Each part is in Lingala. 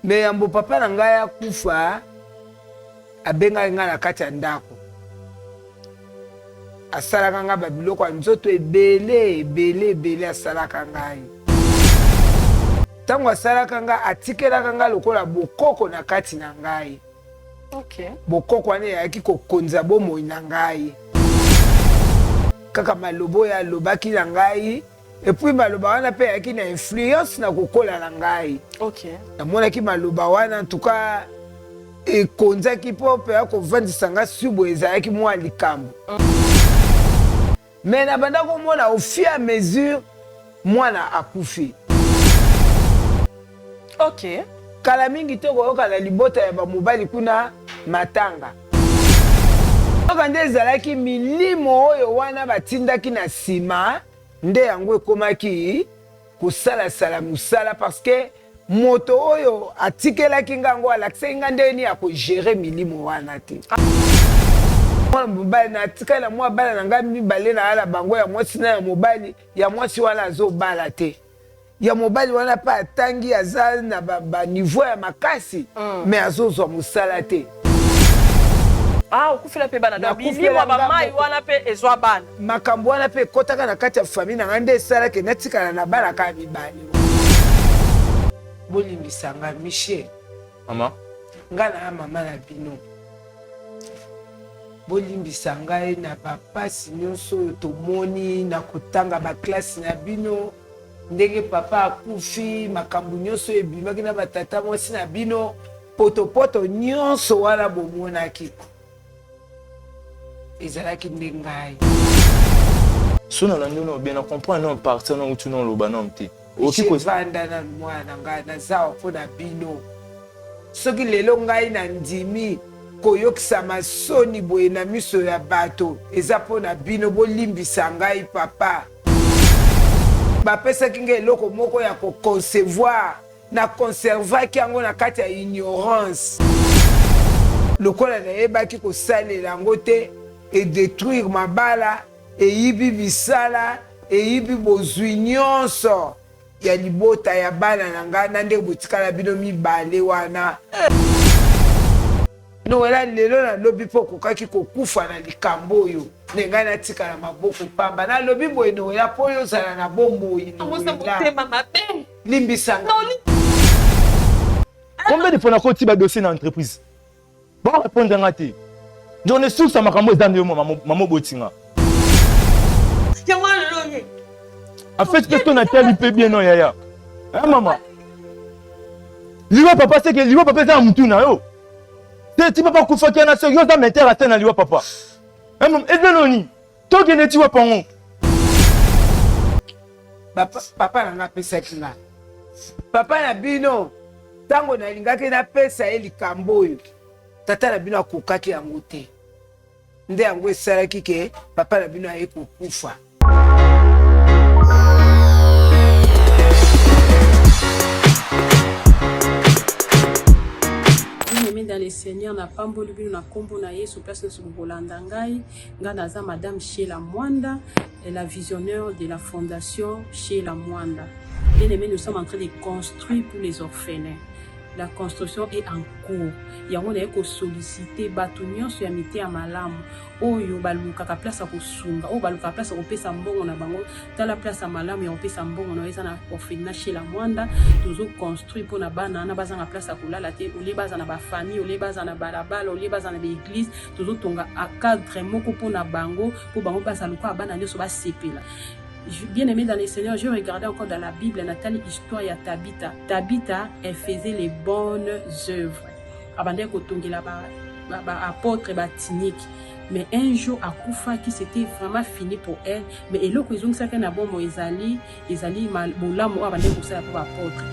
Mais yambo papa na ngai akufa abenga nga na kati ya ndako. Asalaka nga ba biloko nzoto ebele asalaka ngai. Tango asalaka nga atikelaka nga lokola bokoko na kati na ngai. OK. Bokoko ane yaki kokonza bomoi na ngai. Kaka malobo ya lobaki na ngai. Et puis maloba wana pe yaki na influence na kokola na ngai. OK. Namonaki maloba wana en tout cas ekonzaki po pe akovandisa nga subo ezalaki mwa likambo. Mais na banda komona au fur et à mesure mwana akufi. OK. Kala mingi te koyoka na libota ya bamobali kuna matanga. Oka nde ezalaki milimo oyo wana batindaki na nsima nde yango ekomaki kosala mosala parce que moto oyo atikelaki ngango alakisaki nga ndeni ya kogere milimo wana te. Mwana mobali na atikali na mwa bala na ngai mibale na ala bango ya mwasi na ya mobali ya mwasi wana azobala te. Ya mobali wana pa atangi aza na ba niveau ya makasi mais azozwa mosala te. Ah, okufela pe bana na bilimo ba mai wana pe ezwa bana. Makambo wana pe kotaka na kati ya famille na ngande esala ke natikala na bana ka mibale. Bolimbisa nga Michel. Mama. Nga na mama na bino. Bolimbisa ngai na bapasi nyonso oyo tomoni na kotanga baklase na bino. Ndenge papa akufi makambo nyonso ebimaki na batata mwasi na bino. Poto nyonso wana bomonaki. Ezalaki nde ngai. So na landi no bien na comprendre non partir non utu non loba non te. Oki kozanda na mwana ngai nazawa mpona bino. Soki lelo ngai na ndimi koyokisa masoni boye na miso ya bato eza mpona bino bolimbisa ngai papa. Bapesaki ngai eloko moko ya koconcevoir na conservaki yango na kati ya ignorance. Lokola nayebaki kosalela yango te et détruire mabala eyibi bisala eyibi bozwi nyonso ya libota ya bana na ngai na ndenge botikala bino mibale wana. Noela lelo na lobi po kokaki kokufa na likambo oyo nenga natikala maboko pamba na lobi boye Noela po yo zala na bomoi limbisanga. Combien de fois na koti ba dossier na entreprise? Bon répondre ngati. J'en ai sûr ça makambo ezande yo maman botinga. En fait que ton atelier peut bien non yaya. Hein maman? Liwa papa c'est que liwa papa za mutuna yo. Tu papa kufa ki na sérieux dans m'intéresse na liwa papa. Hein maman ezeloni. To gene ti wa pango. Papa nanga pesaki nga. Papa na bino tango nalingaki na pesa ye likambo oyo. Tata na bino akokaki yango te. Nde yango esalaki ke papa na bino aye kokufa. Dans les seigneurs na pamboli bino na kombo na Yesu place na subolanda ngai nga naza madame Sheila Mwanda la visionnaire de la fondation Sheila Mwanda. Bien aimé, nous sommes en train de construire pour les orphelins. La construction est en cours. Yango na eko solliciter bato nyonso ya mite ya malamu oyo balukaka place ya kosunga oyo balukaka place ya kopesa mbongo na bango tala place ya malamu ya kopesa mbongo na eza na orphelinat chez la Mwanda tozo construire mpona bana na baza na place ya kolala te ole baza na bafamille ole baza na balabala ole baza na baeglise tozotonga cadre moko mpona bango mpo bango baza luka bana nyonso basepela. Bien aimé dans les Seigneurs, je regardais encore dans la Bible Nathalie histoire ya Tabitha. Tabitha, elle faisait les bonnes œuvres. Abandé kotongela ba apôtre ba tinique. Mais un jour à Koufa qui c'était vraiment fini pour elle. Mais eloko izong saka na bon ezali mal bolamu abandé ko sala pour apôtre.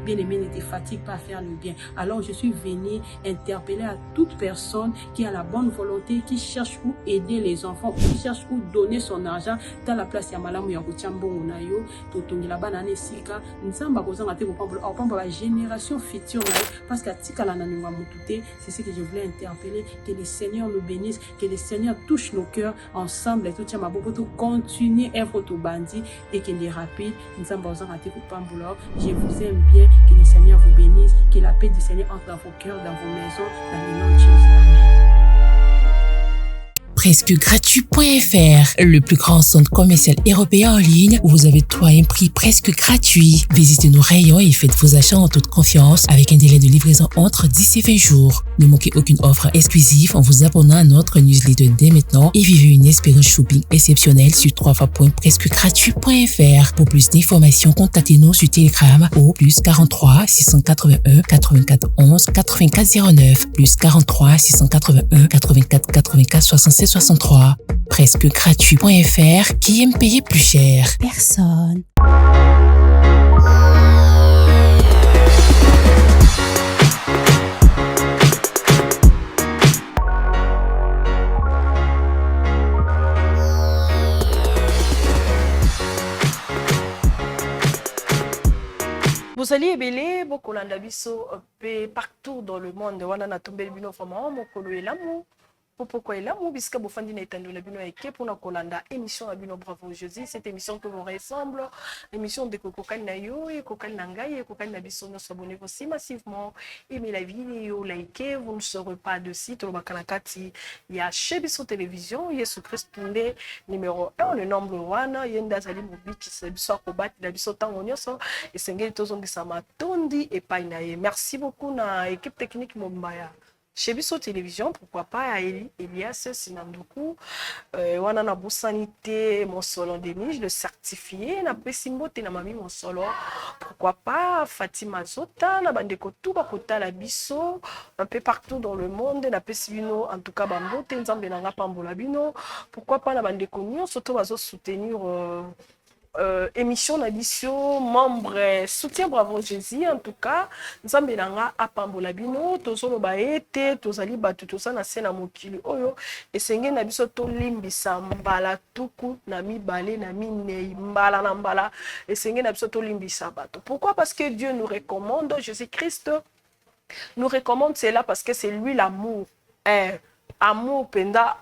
Bien-aimé, ne te fatigue pas à faire le bien. Alors je suis venue interpeller à toute personne qui a la bonne volonté, qui cherche où aider les enfants, qui cherche où donner son argent dans la place ya malamu ya kotia mbongo na yo, totongela bana na esika, nzamba kozanga te kopambola la génération future na yo, parce que tikala na ninga mutute, c'est ce que je voulais interpeller, que le Seigneur nous bénisse, que le Seigneur touche nos cœurs ensemble, et tout tient ma beaucoup tout continuer œuvre tout bandit et qu'il est rapide, nzamba kozanga te kopambola. Je vous aime bien, que le Seigneur vous bénisse, que la paix du Seigneur entre dans vos cœurs, dans vos maisons, dans le nom de Jésus. Amen. Presquegratuit.fr, le plus grand centre commercial européen en ligne où vous avez tout à un prix presque gratuit. Visitez nos rayons et faites vos achats en toute confiance avec un délai de livraison entre 10 et 20 jours. Ne manquez aucune offre exclusive en vous abonnant à notre newsletter dès maintenant et vivez une expérience shopping exceptionnelle sur www.presquegratuit.fr. Pour plus d'informations, contactez-nous sur Telegram au +43 681 84 11 84 09 +43 681 84 84 67 63. Presquegratuit.fr, qui aime payer plus cher? Personne. Vous allez ebele bokolanda biso partout dans le monde wana na tombeli bino vraiment mokolo elamu pourquoi elamu bisika bofandi na etando la bino eke pour na kolanda émission na bino Bravo Jésus, cette émission que vous ressemble émission de kokokani na yo et kokani na ngai et kokani na biso nos abonnez aussi massivement, aimez la vidéo, likez, vous ne serez pas de site le bakanakati ya chez biso télévision Yesu Christ nde numéro 1 le nombre wana yenda zali mobiki se biso akobati na biso tango nyonso esengeli tozongisa matondi epai na ye. Merci beaucoup na équipe technique Mombaya chez biso télévision, pourquoi pas à Elias Sinandoku wana na bosanité mon solo Denis le certifié na pesimbote na mami mon solo, pourquoi pas Fatima Zota na bandeko tout bakota la biso un peu partout dans le monde na pesibino en tout cas bambote nzambe na nga pambola bino, pourquoi pas na bandeko nyonso to bazo soutenir émission d'addition membre soutien Bravo Jésus en tout cas nzambe nanga apambola bino tozolo baete tozali batu toza na sena mokili oyo esenge na biso to limbisa mbala tuku na mibale na minei mbala na mbala esenge na biso to limbisa bato. Pourquoi? Parce que Dieu nous recommande, Jésus-Christ nous recommande cela parce que c'est lui l'amour, amour penda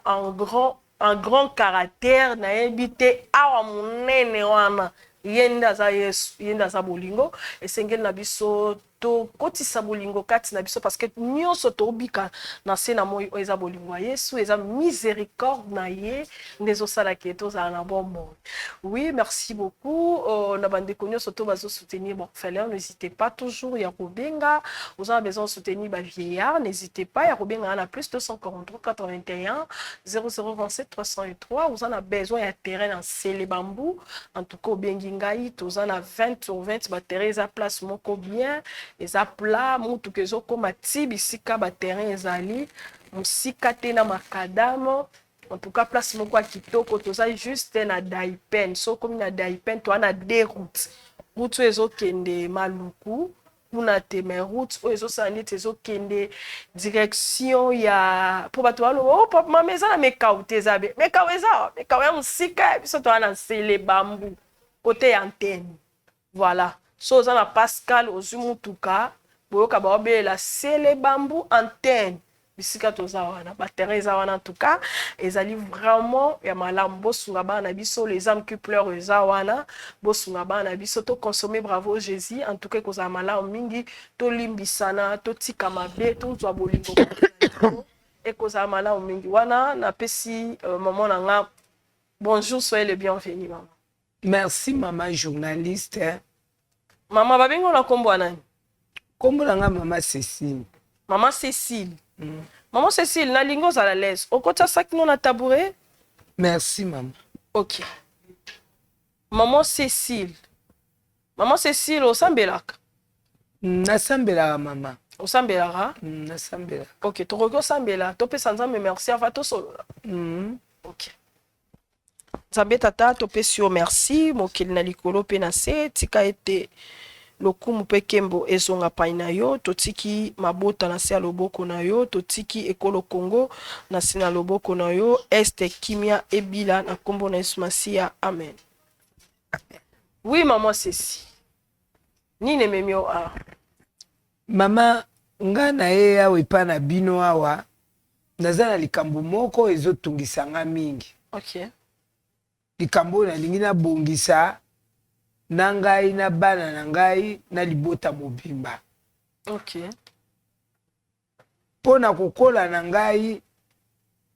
un grand caractère na ebité awa munene wana yenda za Yesu yenda za bolingo esengeli na biso to kotisa bolingo kati na biso parce que nyonso tobika na sena moi eza bolingo ya Yesu eza miséricorde na ye ndezo sala ke tozala na bon monde. Oui, merci beaucoup na bandeko nyonso to bazo soutenir orphelin, n'hésitez pas toujours ya kobenga, vous avez besoin de soutenir ba vieillard, n'hésitez pas ya kobenga na plus 243 81 0027 303, vous en avez besoin ya terrain en Selebambu en tout cas bengi ngai toza na 20 sur 20 ba terrain za place moko bien eza plat mutu kezo koma tibisika ba terrain ezali musika te na makadamo en tout cas place moko kitoko toza juste na Daipen so comme na Daipen to na deux routes route ezo kende Maluku kuna te mais route ezo sandi ezo kende direction ya pour bato walo oh papa meza na mekauté zabe mekaweza mekawe musika biso to na Selebambu côté antenne voilà. So za na Pascal Ozumutuka boyoka baobe la Selebambu antenne bisika toza wana ba terrain za wana en tout cas ezali vraiment ya malamu bosunga bana biso les âmes qui pleurent eza wana bosunga bana biso to consommer Bravo Jésus en tout cas koza malamu mingi to limbisana to tika mabe to zwa bolingo et koza malamu mingi wana na pesi maman nanga bonjour, soyez le bienvenu maman. Merci maman journaliste. Maman babengo na kombo nani? Kombo nga maman Cécile. Maman Cécile. Maman Cécile, na lingo za la l'aise. Okota sakino na tabouret? Merci maman. OK. Maman Cécile. Maman Cécile osambelaka. Nasambelaka maman. Osambelaka? Nasambelaka. OK, to rego sambela, to pesa nzambe merci ava to solo. OK. Nzambe tata to pesi yo merci, mokili na likolo pe na se tika ete lokumu mpe kembo ezonga pai na yo, totiki mabota na se ya loboko na yo, totiki ekolo Congo na se na loboko na yo, este kimia ebila na kombo na Yesu Masia, amen. Oui, maman Ceci. Nini memio a? Mama, nga na ye awa epa na bino awa, naza na likambo moko ezotungisa nga mingi. Okay. Likambo nalingi na bongisa na ngai na bana na ngai na libota mobimba. Okay. Pona kokola na ngai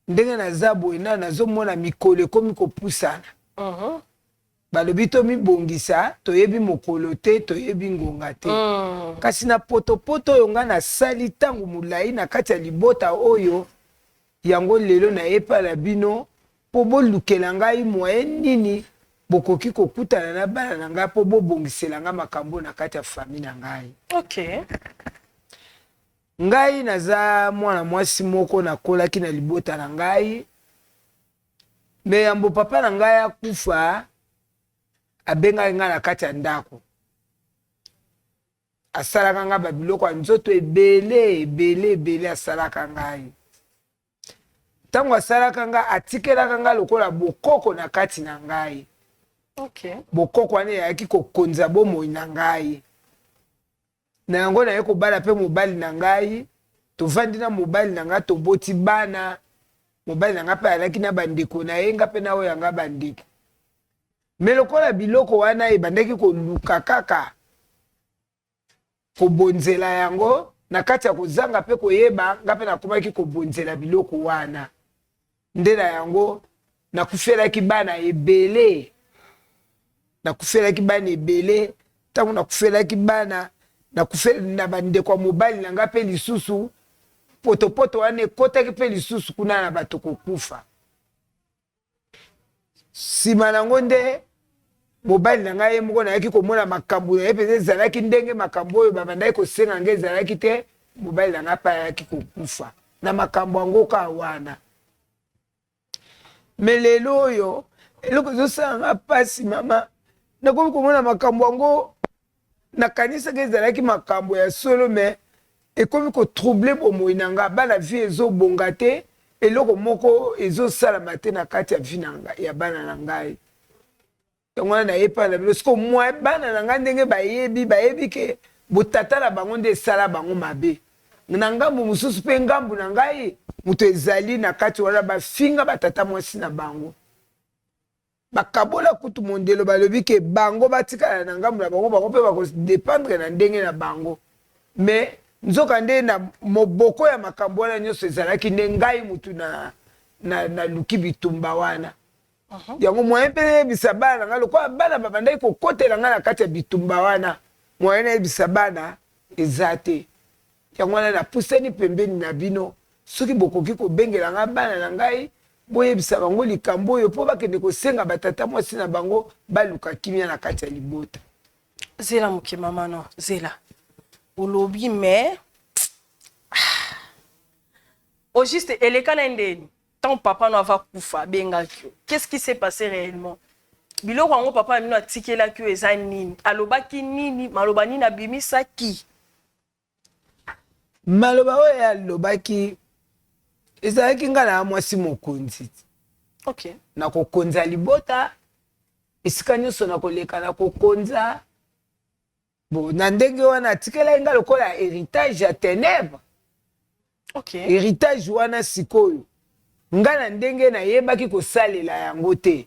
ndenge naza boye na nazomona mikolo ekomi kopusana. Balobi to mibongisa toyebi mokolo te toyebi ngonga te. Kasi na potopoto oyo nga nasali ntango molayi na kati ya libota oyo yango lelo na yepa na bino po bolukela ngai moyen nini bokoki kokutana na bana na ngai po bobongisela nga makambo na kati ya fami na ngai. Okay. Ngai naza mwana mwasi moko nakolaki na libota na ngai. Me yambo papa na ngai akufa abenga nga na kati ya ndako. Asalaka nga babiloko ya nzoto ebele asalaka ngai. Tango asalaka nga atikelaka nga lokola bokoko na kati na ngai. Okay. Bokoko wane yaki kokonza bomoi na ngai. Na yango na ye kobala pe mobali na ngai, tovandi na mobali na ngai toboti bana. Mobali na ngai pe alaki na bandeko na ye nga pe na oyo yanga bandeko. Me lokola biloko wana ebandaki koluka kaka kobonzela yango na kati ya kozanga pe koyeba nga pe nakomaki kobonzela biloko wana. Nde na yango nakufelaki bana ebele. Nakufelaki bana ebele. Tango nakufelaki bana nakufela na bandeko mobali na nga pe lisusu potopoto wana ekotaki pe lisusu kuna na bato kokufa. Sima nango nde mobali na ngai moko nayaki komona makambo na ye pe ezalaki ndenge makambo oyo babandaki kosenga ngai ezalaki te, mobali na ngai pa ayaki kokufa na makambo yango ka wana. Me lelo oyo eloko ezosala nga pasi mama, nakomi komona makambo yango nakanisaki ezalaki makambo ya solo me ekomi kotrouble bomoi na nga, bana vie ezobonga te, eloko moko ezosalama te na kati ya vie na ngai ya bana na ngai. Yango wana nayepa na bilo siko mwa bana na ngai ndenge bayebi ke botata na bango nde esala bango mabe. Na ngambu mosusu mpe ngambu na ngai moto ezali na kati wana bafinga batata mwasi na bango. Bakabola kutu mondelo balobi ke bango batikala na ngambu na bango mpe bakodependre na ndenge na bango. Me nzoka nde na moboko ya makambo wana nyonso ezalaki nde ngai mutu na luki bitumba wana. Yango moyen mpe yebisa bana na ngai lokola bana babandaki kokotela ngai na kati ya bitumba wana, moyen yebisa bana eza te. Yango wana napusani pembeni na bino, soki bokoki kobengela ngai bana na ngai boyebisa bango likambo oyo po bakende kosenga batata mwasi na bango baluka kimia na kati ya libota. Zela muke mama no, zela. Olobi me au juste elekana ndeni. Tant papa no ava kufa benga kyo. Qu'est-ce qui s'est passé réellement? Biloko ngo papa mino atikela kyo eza nini? Alobaki nini? Maloba nini abimisa ki? Maloba oyo alobaki ezalaki nga na mwasi mokonzi. Okay. Na kokonza libota esika nyonso na koleka na kokonza. Bon, na ndenge wana atikela nga lokola héritage ya ténèbres. Okay. Héritage wana sikoyo nga na ndenge na yebaki kosalela yango te.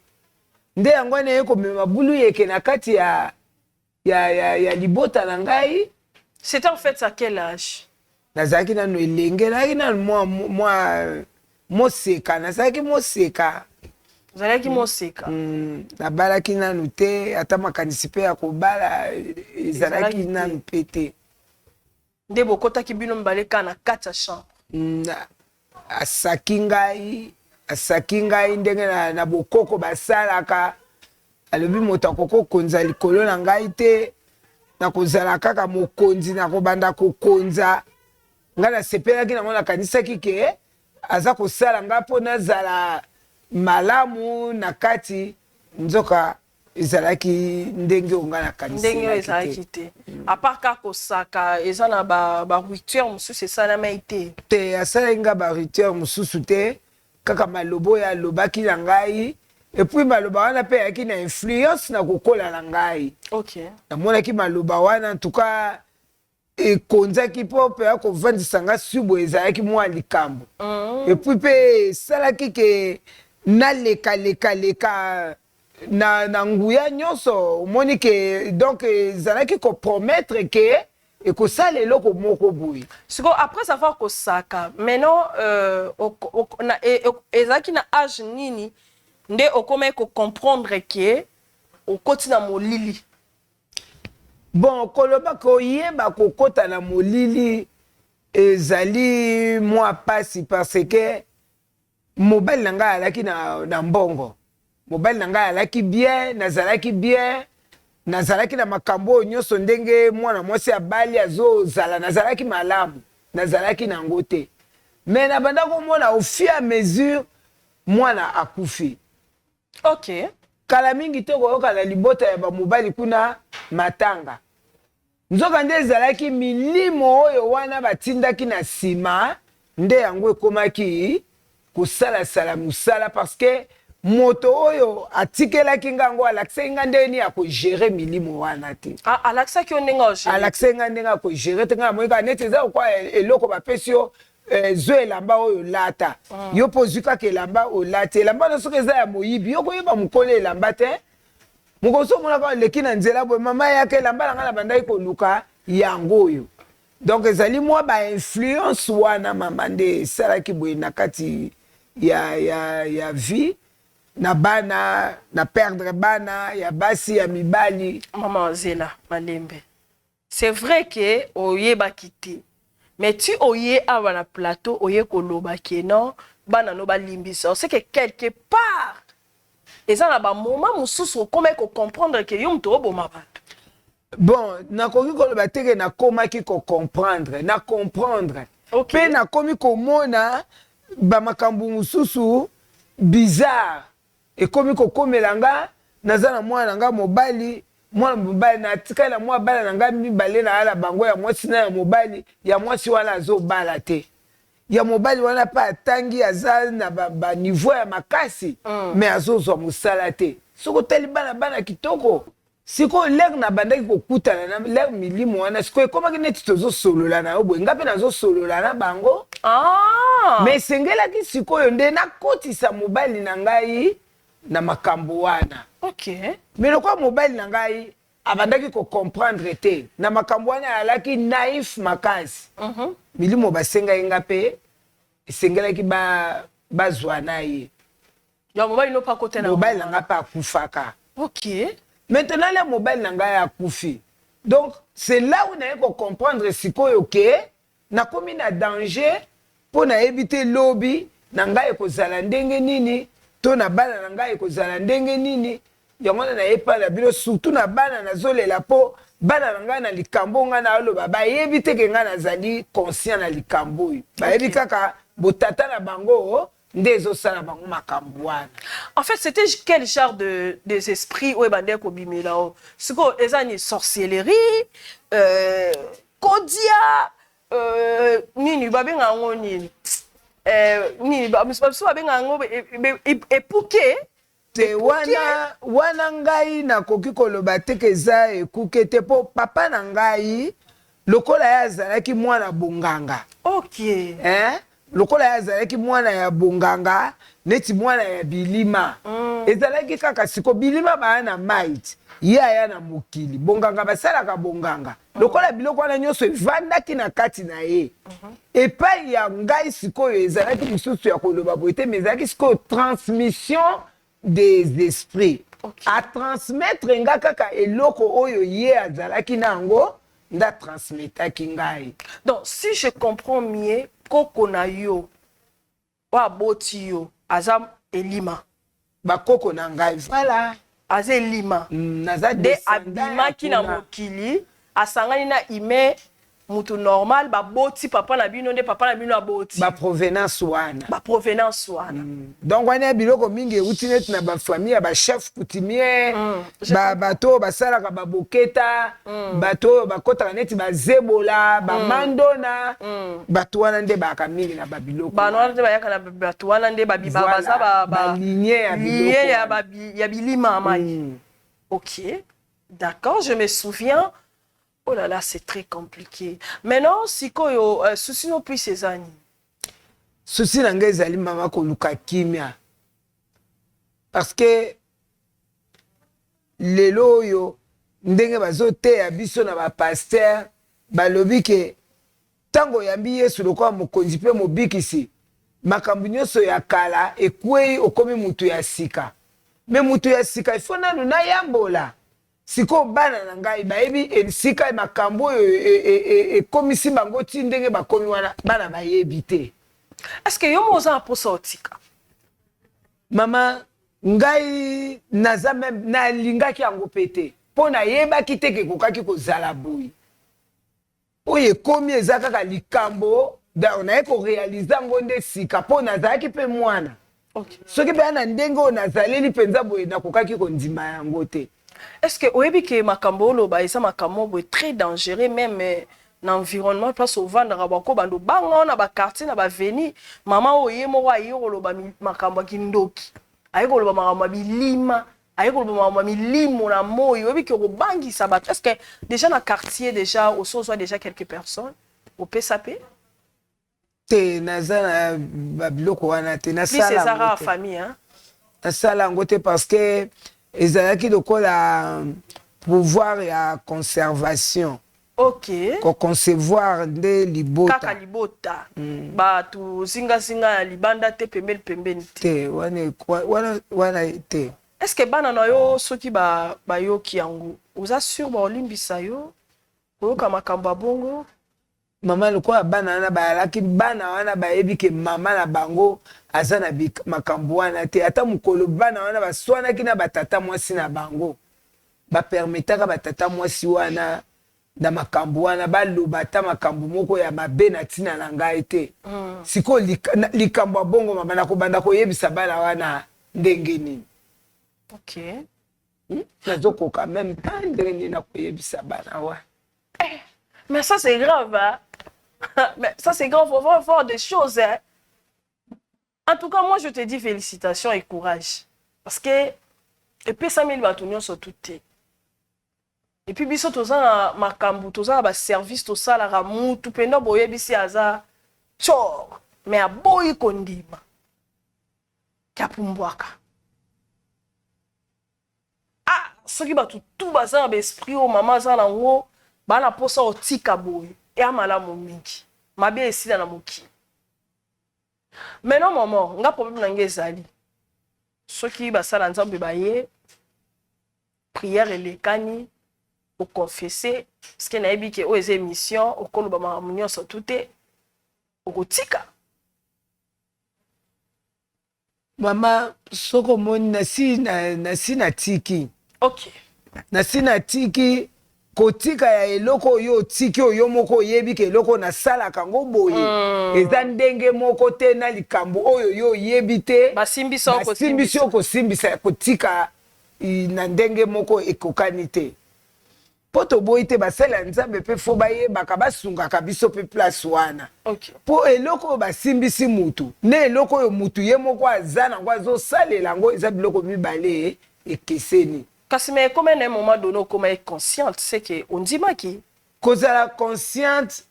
Nde yango na ye komema bulu yeke na kati ya libota na ngai. C'était en fait à quel âge? Nazaki nano elenge, nazaki nano moseka, nazaki moseka. Zalaki moseka. Nabalaki nano te, ata makanisi pe ya kobala ezalaki nano pe te. Nde bokotaki bino mbaleka na kati ya chambre. Asaki ngai ndenge na bokoko basalaka. Alobi moto akoko konza likolo na ngai te, na kozala kaka mokonzi na kobanda kokonza. Nga na sepelaki na mona kanisaki ke aza kosala nga po nazala malamu na kati nzoka ezalaki ndenge onga na kanisa ndenge ezalaki te à part kaka osaka eza na ba rituel mosusu esalama ete te asalaki nga ba rituel mosusu te kaka maloba oyo alobaki na ngai epuis maloba wana mpe yaki na influence na kokola na ngai ok namonaki maloba wana en tout cas ekonzaki mpo mpe ya kovandisa nga subo ezalaki mwa likambo epuis mpe esalaki ke naleka na nguya nyonso omoni ke donc ezalaki kopromettre ke ekosala eloko moko boye siko après avoir kosaka maintenant ezalaki na age nini nde okomai kocomprendre ke okoti na molili bon koloba koyeba kokota na molili ezali mwa pasi parce que mobali na ngai alaki na mbongo mobali na ngai alaki bien nazalaki na makambo oyo nyonso ndenge mwana mwasi abali azozala nazalaki malamu nazalaki na yango te mais na banda komona au fur et à mesure mwana akufi ok kala mingi te koyoka na libota ya bamobali kuna matanga nzoka nde ezalaki milimo oyo wana batindaki na nsima nde yango ekomaki kosalasala mosala parce que moto oyo atikelaki nga yango alakisaki nga ndeni ya kogere milimo wana te alakisaki yo ndenge ogere alakisaki nga ndenge ya kogere te nga namoyika neti eza kokwa eloko bapesi yo zwa elamba oyo olata yo mpo ozwi kaka elamba olati elamba na soki eza ya moyibi yo koyeba mokolo elamba te mokosi omonaka oleki na nzela boye mama yaka elamba na nga na bandaki koluka yango oyo donc ezali mwa bainfluence wana mama nde esalaki boye na kati ya vie na bana na perdre bana ya basi ya mibali mama Zela Malembe c'est vrai que oyebaki te mais tu oye awa na plateau oye kolobaki non bana no balimbisa c'est que quelque part eza na ba moment mosusu okomai comprendre que yo mto oboma bato bon nakoki koloba teke nakomaki comprendre mpe nakomi komona bamakambo mosusu bizarre ekomi kokomela nga naza na mwana nga mobali natikali na mwa bala na nga mibale na ala bango ya mwasi na ya mobali ya mwasi wana azobala te ya mobali wana mpe atangi aza na baniveau ya makasi me azozwa mosala te soki otali bana kitoko sikoyo lere na bandaki kokutana na lere milimo wana sikoyo ekomaki neti tozosolola na yo boye nga mpe nazosolola na bango me esengelaki sikoyo nde nakotisa mobali na ngai na makambo wana me lokwa mobali na ngai abandaki kocomprendre te na makambo wana alaki naif makasi milimo basengai nga mpe esengelaki bazwa na ye mobali na nga mpe akufaka maintenant le mobile na ngai akufi donc c'est là où naye comprendre sikoyo ke nakomi na danger mpo nayebi te lobi na ngai ekozala ndenge nini to na bana na ngai ekozala ndenge nini yango nayebi na bino surtout na bana nazolela mpo bana na ngai na likambo ngai naoloba bayebi te ke ngai nazali conscient na likambo oyo bayebi kaka botata na bango en fait, c'était quel genre des esprits où ebandé ko bimela siko ezani sorcellerie kodia nini babenga ngo nini nini babiso babenga ngo epuke te wana ngai nakoki koloba te ke eza ekuke te po papa na ngai lokola ye azalaki mwana bonganga lokola azalaki mwana ya bonganga neti mwana ya bilima ezalaki kaka siko bilima baya na might ye aya na mokili bonganga basalaka bonganga lokola biloko wana nyonso evandaki na kati na ye epai ya ngai sikoyo ezalaki lisusu ya koloba boye te mais ezalaki sikoyo transmission des esprits a transmettre nga kaka eloko oyo ye azalaki na yango nda transmetaki ngai. Donc si je comprends mieux koko na yo wa boti yo aza elima ba koko na ngai voilà aza elima naza de abima ki na mokili asangani na ime mutu normal ba boti papa na bino nde papa na bino aboti ba provenance wana donc wana biloko mingi euti neti na ba famille ba chef coutumier bato basalaka ba boketa bato bakotaka neti ba zebola ba mandona bato wana nde baka mingi na ba biloko bana wana nde bayaka na bato wana nde baza ba lignée ya bilima amai. Ok, d'accord, je me souviens. Oh là là, c'est très compliqué. Maintenant, si koyo souci no plus ces années. Souci nanga ezali mama ko luka kimia. Parce que lelo yo ndenge bazote ya biso na ba pasteur balobi ke tango yambi Yesu lokwa mokonzi pe mobikisi makambo nyonso ya kala ekwei okomi mutu ya sika. Me mutu ya sika ifona na yambola. Siko bana na ngai bayebi esika makambo komisi bango ti ndenge bakomi wana bana bayebi te. Est-ce que yo moza posa otika? Mama ngai naza même na lingaki yango pete pona yebaki te ke kokaki kozala boyi. Oye komi eza kaka likambo da onaye ko réaliser ngo nde sika pona zaki pe mwana. Okay. Soki pe ana ndenge onazaleli penza boye na kokaki kondima yango te. Est-ce que oyebi ke makambo loba eza makambo boye très dangereux même l'environnement place au vendre bako bando bango na ba quartier na ba veni mama oyemo wa yiro loba makambo kindoki ayiko loba makambo bilima ayiko loba makambo milimo na moyo oyebi ke obangi sabat. Est-ce que déjà na quartier déjà au soit déjà quelques personnes au PSAP te naza na biloko wana te na sala c'est rare famille hein na sala ngote parce que ezalaki lokola pouvoir ya conservation. Ok. Ko concevoir nde libota. Kaka libota. Ba tu singa libanda te pembeni te. Wana te. Est-ce que bana na yo soki ba yo ki yango? Oza sûr ba olimbisa yo? Koyoka makambo bongo? Mama lokola bana wana bayalaki bana wana bayebi ke mama na bango aza na makambo wana te. Ata mukolo bana wana baswanaki na batata mwasi na bango. Ba permetaka batata mwasi wana na makambo wana baloba ata makambo moko ya mabe na tina na ngai te. Siko likambo bongo mama na kobanda koyebisa bana wana ndenge nini. Ok. Nazoko quand même pas ndenge nini na koyebisa bana wana. Mais ça c'est grave hein. Mais ça c'est grave, faut voir des choses hein. En tout cas moi je te dis félicitations et courage parce que et puis ça mille batunions sur tout et puis biso toza makambu toza ba service to sala ra mutu penda boye bisi aza chor mais aboyi kondima kapumbwaka ah soki batu tout baza ba esprit o mama za na ngo bana posa otika boye et amala momingi mabe esila na moki mais non maman nga problème na ngezali soki basala nzambe baye prière elekani au confesser parce que naebi ke o eze mission au koloba mamunyo so tuté au kotika mama soko moni na tiki. OK na tiki kotika ya eloko yo tiki oyo moko yebi ke eloko na sala kango boye eza ndenge moko te na likambo oyo yo yebi te basimbiso ko simbisa kotika na ndenge moko ekokani te. Poto boyi te basala nzambe pe fo baye bakabasunga kabiso pe place wana. OK. Po eloko basimbisi mutu. Ne eloko yo mutu ye moko azana kwa zo salela ngo eza biloko mibale ekeseni. Kasi mais comme à un moment donné comme est consciente c'est que on dit maki kozala consciente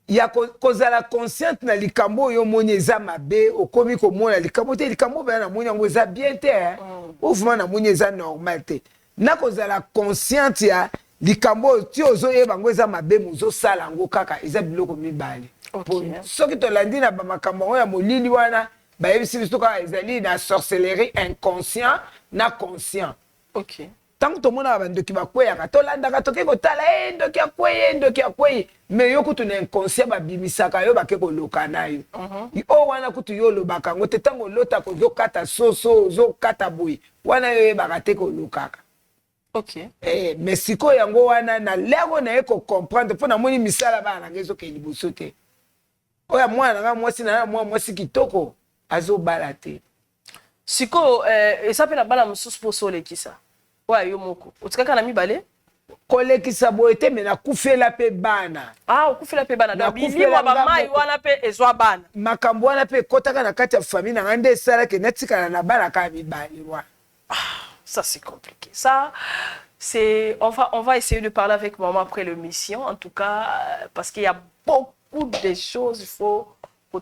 ya kozala consciente na likambo yo moni eza mabe okomi komona likambo te likambo ba na moni yango eza bien te ouvement na moni eza normal te. Na kozala consciente ya likambo ti ozoyeba ngo eza mabe muzo sala ngo kaka eza biloko mibale. Okay. Soki tolandi na ba makambo ya molili wana bayebisi biso kaka ezali na sorcellerie inconscient na conscient. OK. Tant que tout le monde a bandoki bakweyaka tolandaka toke kotala ndoki akweye mais yo kutu na inconscient babimisaka yo bake koloka na yo. O wana kutu yo lobaka ngo te tango lota ko zokata soso zokata boyi wana yo yebaka te kolokaka. OK. Mais siko yango wana na lego na eko comprendre po na moni misala ba na ngezo ke liboso te. Oya mwana nga mwasi na mwasi kitoko azo balate. Siko ça peut la bala mususu po sole kisa. Oya yo moko. Otikaka na mibale? Kolekisa boete me na kufela pe bana. Ah, okufela pe bana. Na bilimo ba mai wana pe ezwa bana. Makambo wana pe kotaka na kati ya famille na ngande sala ke natika na bana ka mibale wa. Ça c'est compliqué. Ça c'est on va essayer de parler avec maman après l'émission en tout cas parce qu'il y a beaucoup de choses il faut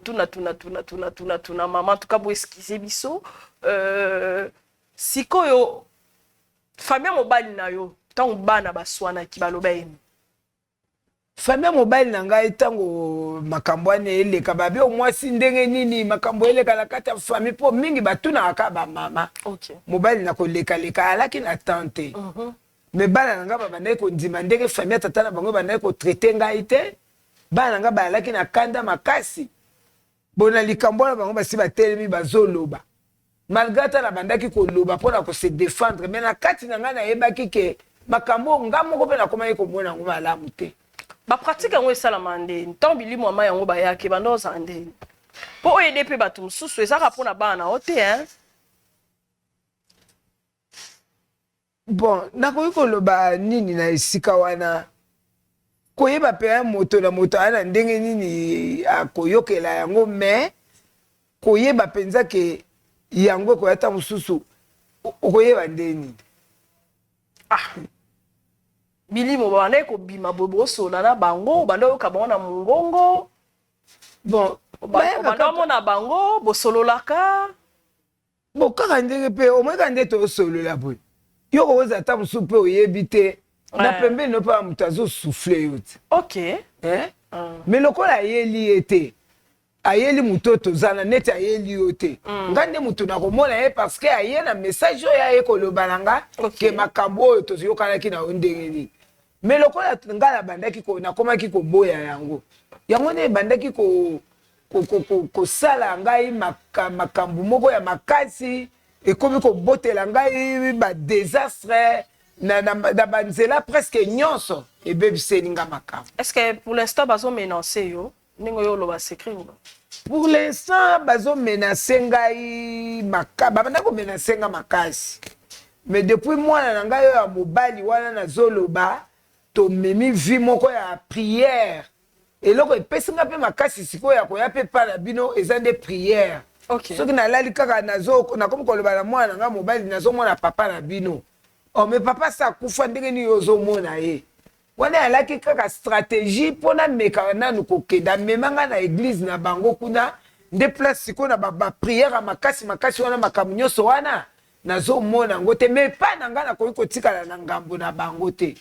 tuna maman en tout cas pour esquiser biso sikoyo famille mobile na yo tant bana baswana ki baloba emi famille mobile na ngai tango makambo ane eleka babe au mwasi ndenge nini makambo eleka la kati ya famille po mingi batuna aka ba mama. OK. Mobile na ko leka alaki na tante. Mais bana nanga ba bandai ko ndima ndenge famille tata na bango bandai ko traiter ngai te. Bana nanga ba alaki na kanda makasi. Bona likambo na bango basi ba telemi bazoloba. Malgré ta na bandaki ko loba pona ko se défendre mais na kati na nga na yebaki ke makambo ngamo ko pe na koma ko mona ngo malamu te. Ba pratique yango esalama ndeni tant bilimo ama yango bayaki bando zandeni po oyede pe bato mususu ezaka mpona bana ote hein. Bon nakoki koloba nini na esika wana koyeba pe moto na moto ana ndenge nini akoyokela yango mais koyeba penza ke yango koyata mususu okoyeba ndeni bilimo bana ko bima boboso na bango bando ka bona mungongo bon bando mona bango bosololaka bon kaka ndenge pe o mweka ndete osolola boy yo oza ta musu pe oyebi te na pembe no pa mutazo souffler yote. OK. Mais lokola yeli ete ayeli mutoto zana neti ayeli yote ngande mutu na komona ye parce que ayena message ya ekoloba nanga ke makambo oyo tozoyokanaki na ondengeli. Mais lokola ngala bandaki ko na komaki ko boya yango ne bandaki ko sala ngai makambo moko ya makasi ekomi ko botela ngai ba désastre na banzela presque nyonso ebebiseli nga makambo. Est-ce que pour l'instant bazo menacer yo ningo yo lo ba secret ou pour l'instant bazo menacer ngai makaba banda ko menacer nga makasi mais depuis mwana na ngai yo ya mobali wana na zoloba to memi vie moko ya prière eloko epesi nga pe makasi siko ya koya pe pa na bino eza nde prière. OK. Soki nalali kaka nazo nakomi koloba na mwana nga mobali nazomona papa na bino mais papa sa kufa ndenge ni ozomona ye wana alaki kaka stratégie pona meka nanu kokenda memanga na église na bango kuna nde place siko na ba prière makasi wana makambo nyonso wana nazomona ngo te mais pa na nga nakoki kotikala na ngambo na bango te.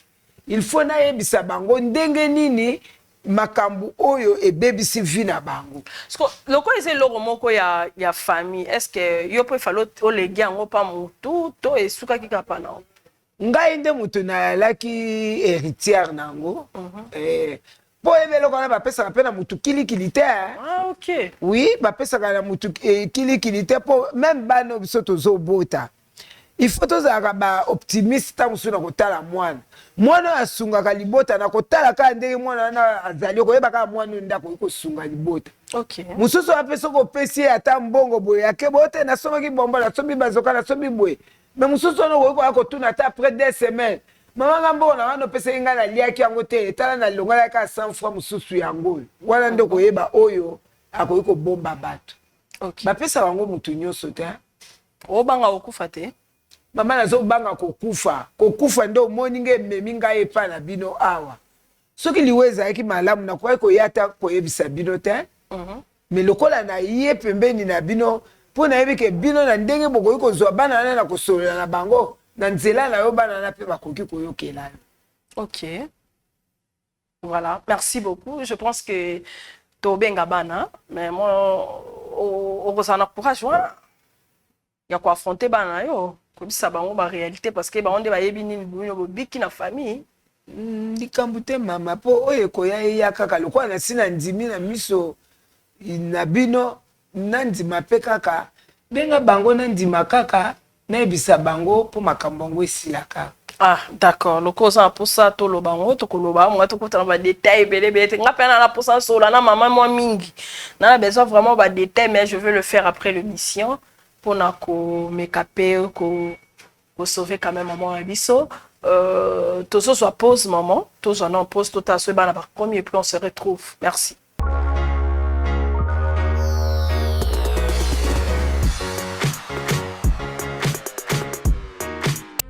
Il faut na yebisa bango ndenge nini makambo oyo ebebisi vie na bango. Parce que loko ese loko moko ya famille est-ce que yo peut falloir olegi yango pa mutu to esuka kika na ngai nde mutu na laki héritière nango po ebeloko na bapesaka pe na mutu kilikili te. OK. Oui bapesaka na mutu kilikili te po même bano biso tozobota. Il faut tozalaka ba optimiste musu na kotala mwana asungaka libota na kotala ka ndenge mwana na azali koyeba ka mwana ndako kosunga libota. OK. Mususu apesa ko pesi ata mbongo boye yake bote na somaki bomba na sobi bazoka na sobi boye. Mais mususu no ko akotuna ata après 2 semaines. Mama ngambo na wana pesa inga na liaki yango te etala na longola ka 100 francs mususu yango. Wana ndo koyeba oyo akoyiko bomba bato. OK. Bapesa wango mutu nyonso te. Obanga okufa te. Mama nazo banga kokufa ndo moni nge memi ngai epa na bino awa soki liweza yaki malamu na kwa ko yata ko yebisa bino te mais lokola na ye pembeni na bino po na yebike bino na ndenge boko ko zwa bana na kosolola na bango na nzela na yo bana na pe bakoki koyokela. OK. Voilà, merci beaucoup. Je pense que to benga bana mais moi au rosana courage ya ko affronter bana yo. Ça va en réalité parce que on va biki na famille ndikambute mama po oye koya ya kaka lokwa na sina ndimi na miso na bino na ndima pe kaka benga bango na ndima kaka na ebisa bango po makambo ngo esilaka. Ah, d'accord. Le cause pour ça, tout le bango, tout le bango, moi, tout le bango, détails, belé, belé. Nga pena la pour ça, sur la maman, moi, mingi. N'a besoin vraiment de détails, mais je veux le faire après l'émission pour na ko make up, ko sauver quand même maman abisso. Tout ça soit pause, maman. Tout ça non pause, tout à ce ban par premier, puis on se retrouve. Merci.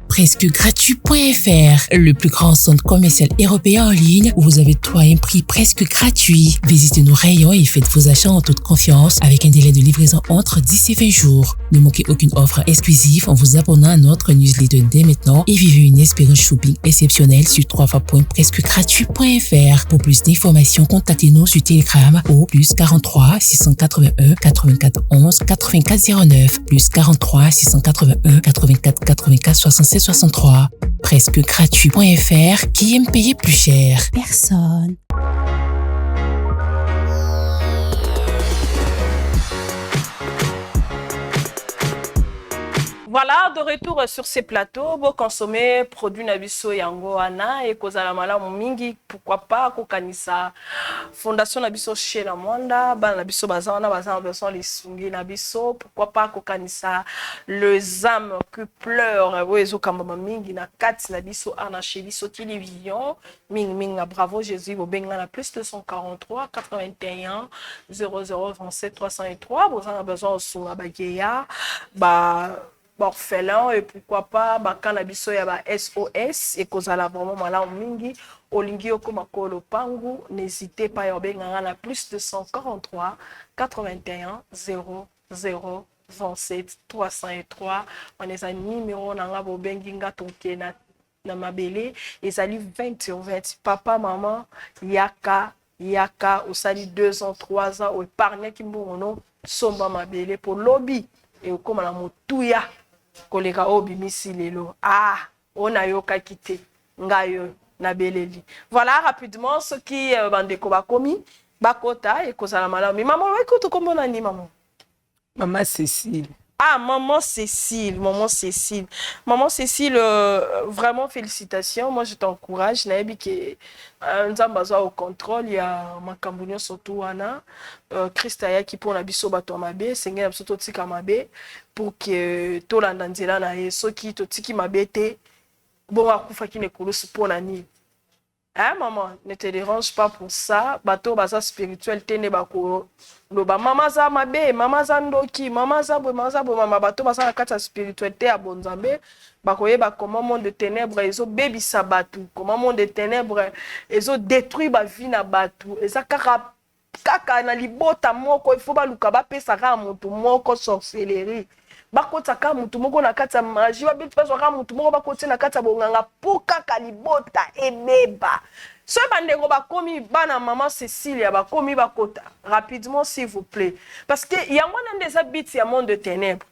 Presque gratuit.fr, le plus grand centre commercial européen en ligne où vous avez tout à un prix presque gratuit. Visitez nos rayons et faites vos achats en toute confiance avec un délai de livraison entre 10 et 20 jours. Ne manquez aucune offre exclusive en vous abonnant à notre newsletter dès maintenant et vivez une expérience shopping exceptionnelle sur www.presquegratuit.fr. Pour plus d'informations, contactez-nous sur Telegram au plus 43 681 84 11 84 09 plus 43 681 84 84 67 63. Presque gratuit.fr. Qui aime payer plus cher? Personne. Voilà, de retour sur ces plateaux, vous consommez produits Nabiso Yango Ana et Kozala Malamu Mingi, pourquoi pas, Kokanisa, Fondation Nabiso chez la Mwanda, Ban Nabiso Bazana, Bazana Beson, les Sungi Nabiso, pourquoi pas, Kokanisa, les âmes qui pleurent, Wezo Kambama Mingi, na Kats Nabiso Ana chez Biso Télévision, Ming Ming, bravo Jésus, Bobenga na plus 243, 81, 00, 27, 303, vous avez besoin de Sunga Bageya, orphelin et pourquoi pas bakana biso ya ba SOS et kozala vraiment malamu mingi olingi okoma kolo pangu n'hésitez pas ya benga na plus de 143 81 00 27 303 on est un numéro na bo bengi nga tonke na mabele ezali 20 sur 20 papa maman yaka osali 2 ans 3 ans o épargne kimbono somba mabele pour lobby et okoma na motuya koleka obimisi lelo on a yoka quitté ngayo na beleli. Voilà rapidement ce qui bandeko bakomi bakota et kozala malamu. Maman écoute comment on a ni maman. Maman Cécile. Maman Cécile, Maman Cécile, vraiment félicitations. Moi, je t'encourage. Naebi que nzambaza au contrôle, il y a makambunyo surtout ana Christaya qui pour la biso bato mabe, sengé na biso tika mabe pour que to la nzela na yeso ki to tiki mabete bon akufa ki ne kulusu pour na ni. Hein, maman, ne te dérange pas pour ça. Bateau baza spirituel tene bako loba mama za mabe, mama za ndoki, mama za mama bateau baza na kata spiritualité à bonzambe. Bako yeba comment monde de ténèbres ezo baby sabatu, comment monde de ténèbres ezo détruit ba vie na batu. Eza kaka na libota moko il faut ba luka ba pesa ka mutu moko sorcellerie. Bakota ka mutu moko na kata magie ba bitu paso ka mutu moko bakoti na kata bonganga puka kalibota ebeba so bandeko bakomi bana maman Cécilia bakomi bakota rapidement s'il vous plaît parce que yango na ndeza bit ya monde de ténèbres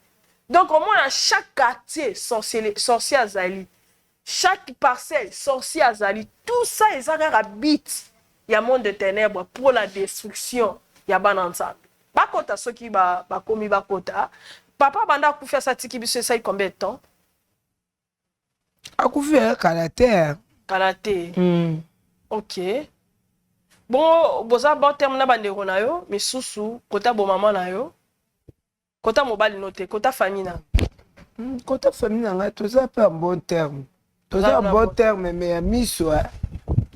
donc au moins à chaque quartier sorcier azali chaque parcelle sorcier azali tout ça ezaka bit ya monde de ténèbres pour la destruction ya bana nzambe bakota soki bakomi bakota. Papa banda kufia sa tiki biso ça combien de temps? Akufia karaté. Karaté. OK. Bon, boza bon terme na bandeko na yo, mais susu kota bo maman na yo. Kota mobali noté, kota famille na. Kota famille na toza pas bon terme. Toza bon terme mais ya miso.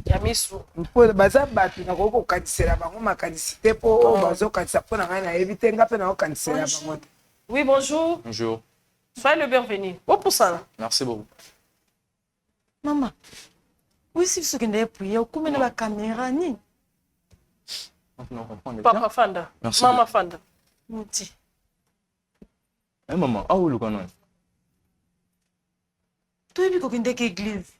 Ya miso. Mpo baza batu na ko katisela bango makanisite po bazo katisa po na ngai na éviter nga pe na ko kanisela bango. Oui, bonjour. Bonjour. Soyez le bienvenu. Où pour ça là? Merci beaucoup. Maman. Oui, si vous avez prié, vous avez la caméra ni. Papa Fanda. Merci Maman beaucoup. Fanda. Mouti. Eh maman, où le canon? Tu es bien qu'on ait église.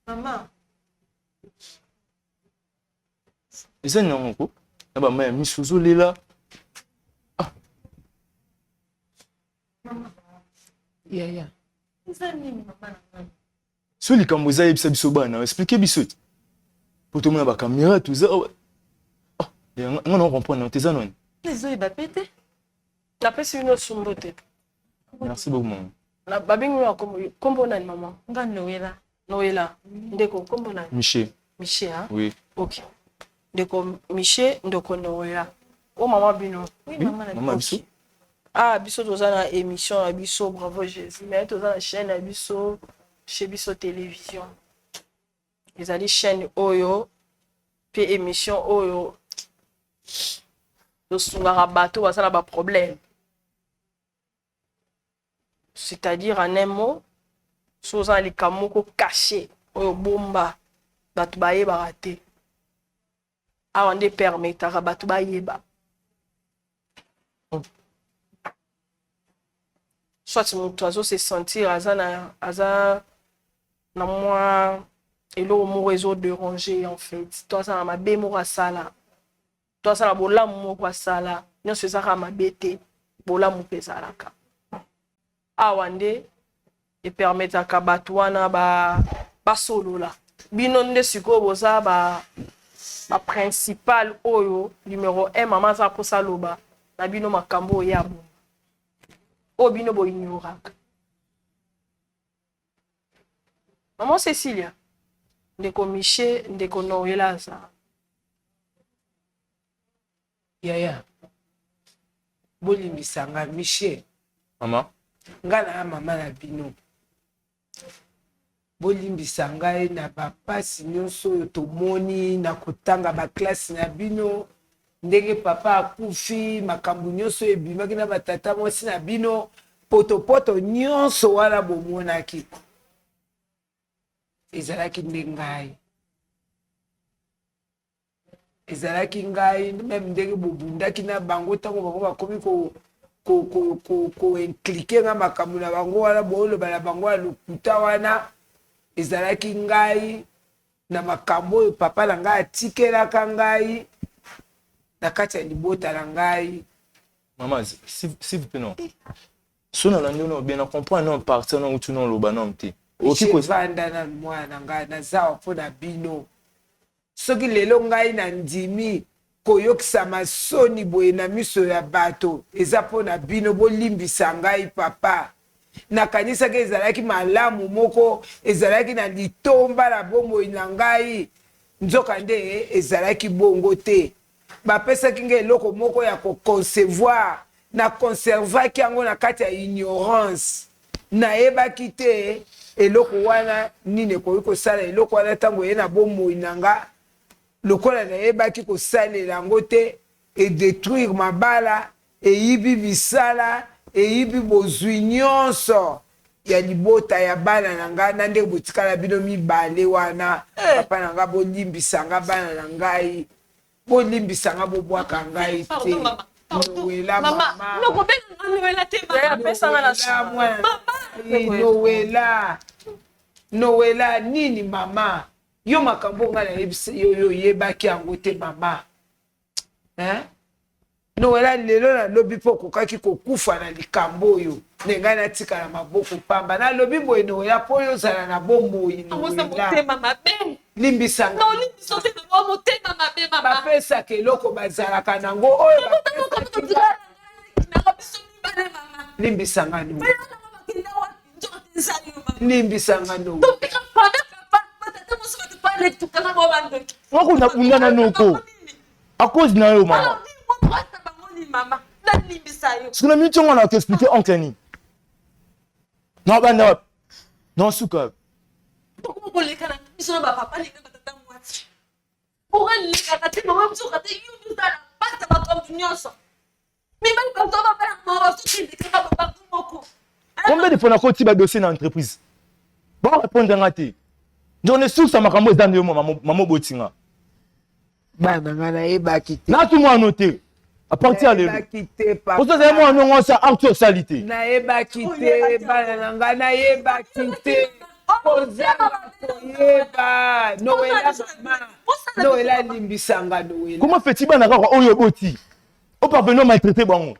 Maman. Et ça non ko? Eh ba mais misuzo lela. Yeah. So les kamboza yebisa biso bana, expliquez biso. Pour tout le monde ba caméra tout ça. Ah, on comprend non, t'es ça non. Les yeux ba pété. La peste une autre sombote. Merci beaucoup maman. Na babingi wa kombo nani maman? Nga Noela. Noela. Ndeko kombo nani? Miché. Miché hein? Oui. OK. Ndeko Miché ndeko Noela. Oh maman bino. Oui, maman na Maman biso. Ah biso toza na émission na biso Bravo Jésus. Mais toza na chaîne na biso chez biso télévision. Ezali chaîne oyo pe émission oyo. Tosungaka bato basala ba problème. C'est-à-dire en un mot, soza likamoko caché oyo bomba bato bayeba te. Awa nde permetaka bato bayeba. Soit moto azo se sentir aza na mwa eloko moko ezo déranger en fait. To aza na mabe moko asala. To aza na bolamu moko asala. Nyonso ezaka mabe te. Bolamu mpe ezalaka. Awa nde epermetaka bato wana basolola. Bino nde sikoyo boza ba principal oyo numéro 1 mama za posa loba na bino makambo ya bo. O bino bo ignoraka. Maman Cécilia ndeko Miché ndeko Noela za. Yaya. Bolimbisanga Miché. Maman. Nga na mama na bino. Bolimbisa ngai na bapasi nyonso oyo tomoni na kotanga baklase na bino ndenge papa akufi makambo nyonso ebimaki na batata mwasi na bino potopoto nyonso wana bomonaki ezalaki nde ngai ezalaki ngai meme ndenge bobundaki na bango ntango bango bakomi ko-implike nga makambo na bango wana booloba na bango ya lokuta wana ezalaki ngai na makambo oyo papa na ngai atikelaka ngai na kati ya libota na ngai. Maman, s'il vous plaît, non. Si on a l'anneau, bien, on comprend, non, partir, non, ou tout, non, l'oba, non, t'es. Je vanda na mwana na ngai na zawa mpo na bino. Soki lelo ngai na ndimi koyokisa masoni boye na miso ya bato eza mpo na bino bolimbisa ngai papa. Nakanisaki ezalaki malamu moko ezalaki na litomba na bomoi na ngai nzoka nde ezalaki bongo te. Bapesaki ngai eloko moko ya koconcevoir na conservaki yango na kati ya ignorance nayebaki te eloko wana nini ekoki kosala eloko wana ntango ye na bomoi na nga lokola nayebaki kosalela yango te edétruire mabala eyibi bisala eyibi bozwi nyonso ya libota ya bana na nga na ndenge botikala bino mibale wana papa na nga bolimbisa nga bana na ngai bolimbisa nga bobwaka ngai te Noela mama Noela nini mama yo makambo nga na yo yebaki yango te mama Noela lelo na lobi po kokaki kokufa na likambo oyo nenga na tika na maboko pamba na lobi boye Noela po yo zala na bomoi Noela limbisanga non limbiso te na motema mabe mama bapesa keloko bazalaka nango oyo limbisanga no limbisanga no Wako na undana noko à cause na yo maman mama limbisa yo sikuna minti ngwana ko expliquer oncle ni non bana non suka pourquoi on les kana biso na papa les batata mwati pourquoi les kana te mama biso kata yo ndala bata ba nyonso mais même quand on va faire mama tout de suite papa moko combien de fois na ko ti ba dossier na entreprise bon répondre ngati on est sûr ça makambo dans yo maman botinga bana ngana yebaki te na tout moi noter à partir de là vous savez moi non ça Arthur salité na yebaki te bana ngana yebaki te kozanga koyeba Noela mama Noela limbisanga Noela comment fait-il bana kaka oyo boti au parvenir maltraiter bango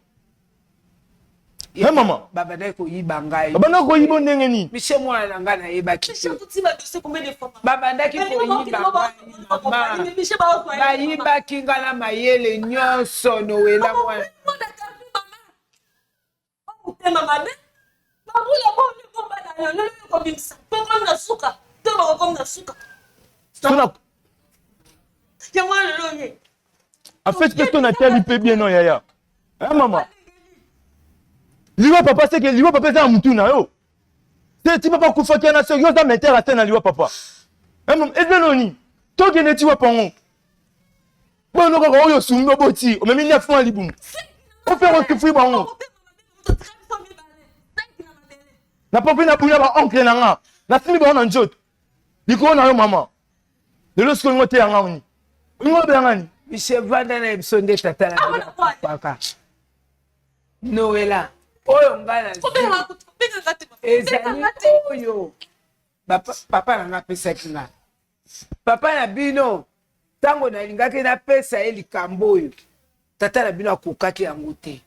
maman baba na ko yiba ngai baba na ko yibo ndenge ni Michel mwana na nga na yebaki te combien de fois baba ndaki ko yiba mama bayibaki nga na mayele nyonso Noela mwana Babula ko ni ko bana yo le ko bimsa. Ko ko na suka. To ba ko na suka. Ya moi le loye. En fait, que ton attel il peut bien non yaya. Hein maman? Liwa papa c'est que liwa papa c'est un mutuna yo. C'est tu papa kufa kia na so yo za meter à tena liwa papa. Hein maman, edeloni. To gene ti wa pango. Bon no ko yo sumbo boti, o memi 9 mois libum. On fait recufer bango. Na papi na punya ba oncle na nga. Na simi ba na njot. Liko na yo mama. De lo sko ngote nga oni. Ngo be ngani. Michel Vanda na episode tata na papa. Noela. Oyo ngana. Ezali oyo. Papa na nga pesa kinga. Papa na bino tango na lingaki na pesa eli kamboyo. Tata na bino akokaki yango te.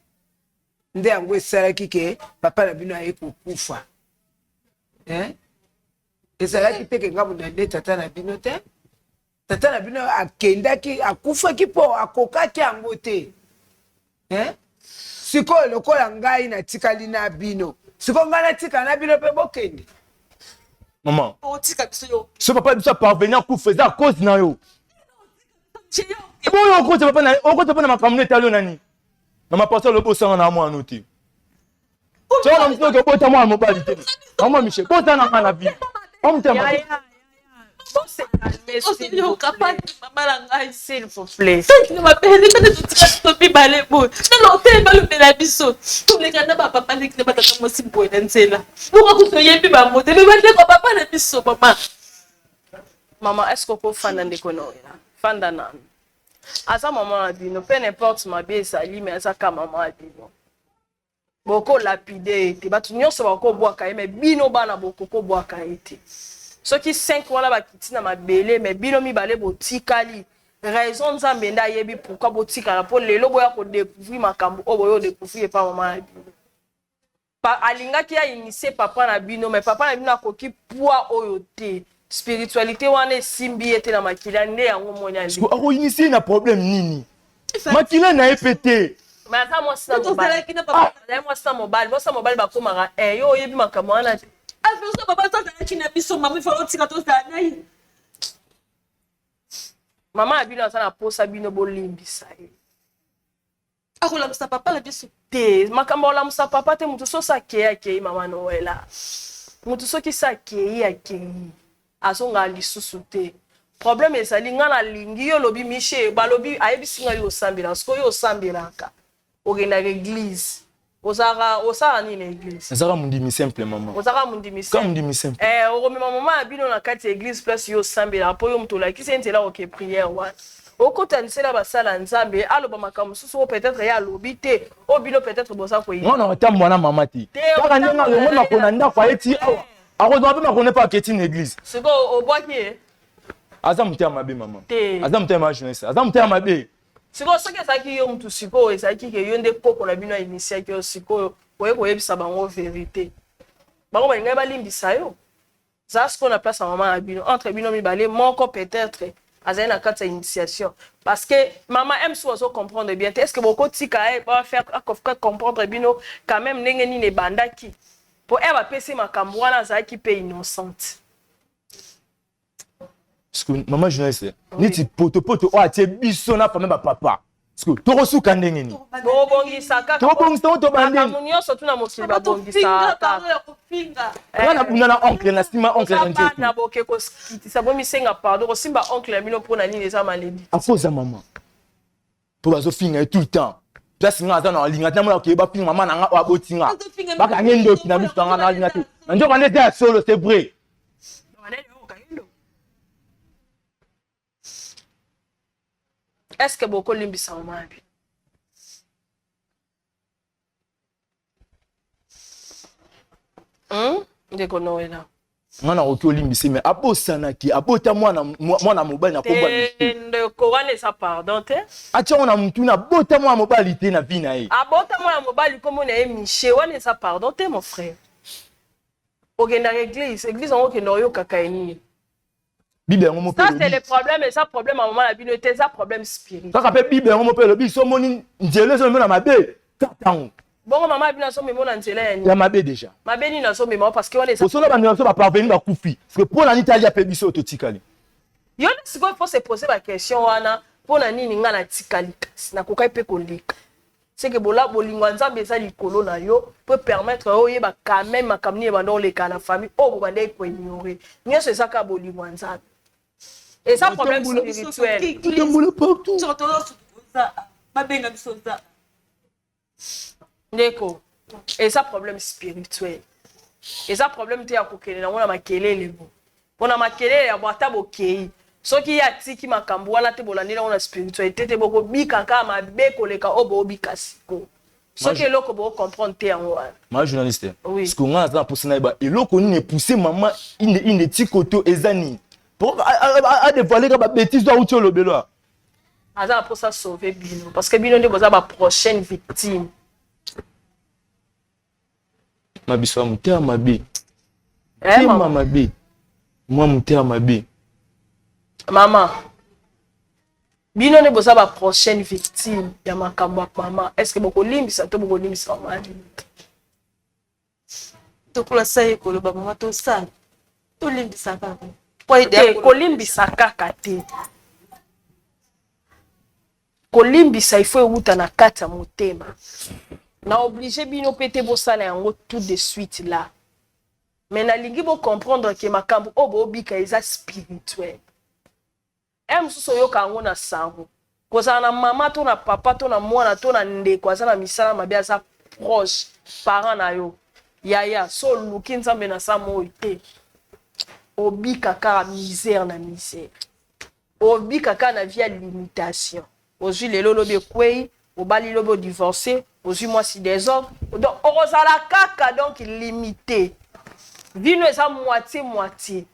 Nde yango esalaki ke papa na bino aye kokufa. Ezalaki te ke ngabu na nde tata na bino te. Tata na bino akendaki akufaki po akokaki yango te. Sikoyo lokola ngai na tikali na bino. Sikoyo ngai na tika na bino pe bokende. Maman. O tika biso yo. Ce papa biso parvenir à kufa za cause na yo. Bon yo ko papa na o ko papa na makamune talo nani. Maman passer le boss na moi anoté. Tu vois l'homme que bota moi mobilité. Maman Michel, bota na na vie. On me t'a Faut se calmer, s'il vous plaît. S'il vous plaît. Tu m'appelles, tu me dis que tu balais beau. Je l'entends pas le pélabiso. Tu me regardes pas papa les que pas comme si boy d'ensela. Pourquoi vous soyez plus bas monter mais pas papa les biso maman. Maman, est-ce qu'on peut faire des conneries là? Fandana. À sa maman a dit, peu n'importe ma bien sali mais à sa maman a dit bon. Beaucoup lapidé, tu vas tout n'y se va encore boire quand mais bino bana beaucoup ko boire quand été. Ceux qui 5 mois là ba kiti na mabele mais bino mi balé botikali. Raison nzambe nda yebi pourquoi botikala pour lelo boya ko découvrir makambo o boyo découvrir pas maman a dit. Pa alinga ki a initié papa na bino mais papa na bino akoki poids oyote. Spiritualité wana simbi ete na makila nde yango monya ndi. Ako initier na problème nini? Makila na epete. Mais ça moi ça mobile. Moi ça mobile, moi ça mobile ba komara yo yebi makambo wana. Alfonso papa ça qui na biso maman il faut tika to ça nai. Maman abino ça na posa bino bolimbisa. Akola msa papa la biso. Te makambo la msa papa te mutu so sakea ke mama Noela. Mutu so ki sakea ke. Azonga lisusu te. Problème ezali nga na lingi yo lobi Michel balobi ayebisinga yo sambira sko yo sambira ka. Ogenda l'église. Osara ni l'église. Ezara mundimi simple maman. Osara mundimi simple. Comme mundimi simple. Okomi maman abino na kati église place yo sambira po yo mtola ki sentela oke prière wa. Okotanisela basala nzambe aloba makambo susu peut-être ya lobi te. Obino peut-être bosa ko yi. Ngona otambo na mama ti. Kaka ndenga ngo na kona ndako ayeti awa. Akozo ba ma connaît pas keti une église. C'est quoi au bois qui est? Azam te mabe maman. Azam te ma jeunesse. Azam te mabe. C'est quoi ça que ça qui yom tout siko et ça qui que yonde poko la bino initié que siko oye ko yebisa bango vérité. Bango ba ngai ba limbisa yo. Ça ce qu'on a place à maman abino entre bino mi balé moko peut-être azana na kata initiation parce que maman aime soit comprendre bien. Est-ce que beaucoup tika va faire comprendre bino quand même ndenge ni ne bandaki. Pour elle va passer ma camouana ça qui paye innocente. Parce que maman jeunesse ni ti poto o atie biso na femme ba papa. Parce que to resu kandenge ni. Bo bongi saka. To bongi to bande. Kamunyo surtout na mokili ba bongi saka. Wana buna na oncle na sima oncle na nje. Na boke ko skiti sa bo mi senga pardon ko simba oncle ya mino pona nini eza maledi. Afoza maman. Pour bazo finga tout le temps. Place nga za na linga na mo ke ba finga maman na nga wa botinga. Ba ka ngendo ki na biso nga na linga te. Njo bande te solo c'est vrai. Est-ce que beaucoup limbisa maman bi? Ndeko Noela. Ngana oki limbisi mais abosana ki abota mwana mobali na komba. Ndeko wana sa pardon te. Acha ona mtu na bota mwana mobali te na vina e. Abota mwana mobali comme on est Michel wana sa pardon te mon frère. Ogenda l'église on ke no yo kakaini. Ça c'est le problème et ça problème à maman la bino était ça problème spirituel. Ça s'appelle Bible on m'appelle biso moni njele so na mabe. Tatango. Bon, maman, bien sûr, mais mon antelé. Il y a ma bé déjà. Ma béni, n'a pas mais parce que on est. Pour cela, on va parvenir à Koufi. Parce que pour la Italie, il y a Pébiso autoticali. Il faut se poser la question, pour la nini na tikali. Na kokai pe kolika. C'est que bola bolingwanza beza likolo na yo peut permettre oye ba quand même makamni e bando le kana famille o bande ko ignorer. Nyo c'est ça ka bolingwanza. Et ça problème spirituel. Tout le monde partout. Ndeko. Et ça problème spirituel. Et ça problème te ya kokele na ngona makelele bo. Pona makelele ya bwata bokei. Soki ya tiki makambo wana te bolandela ngona spiritualité te boko bika ka mabe koleka obo bika siko. Soki eloko bo comprendre te yango wana. Ma journaliste. Oui. Parce que on a ça pour ça ba eloko ni ne pousser maman une tikoto ezani. Pour a dévoiler ba bêtise do outi lobelo. Aza pour ça sauver Bino parce que Bino nde boza ba prochaine victime. Ma biso muté mabe. Maman. Mabe. Moi muté mabe. Maman. Bino ne boza ba prochaine victime ya makambo maman. Est-ce que boko limbisa to boko limbisa maman? To kula sai ko lo ba maman to sa. To limbisa ka. Kolimbisa kaka te. Kolimbisa il faut euta na kata motema. Na obligé bino pété bosala yango tout de suite là. Mais na lingi bo comprendre que makambo obo bika eza spirituel. Mususu yoka yango na sango. Kozala na mama to na papa to na mwana to na ndeko azala misala mabe aza proche parent na yo. Yaya so luki nzambe na samo ite. Obi kaka misère na misère. Obi kaka na via limitation. Aujourd'hui les lolo be kwei, obali lobo divorcé, aujourd'hui moi si des hommes. Donc orozala kaka donc limité. Vino eza moitié.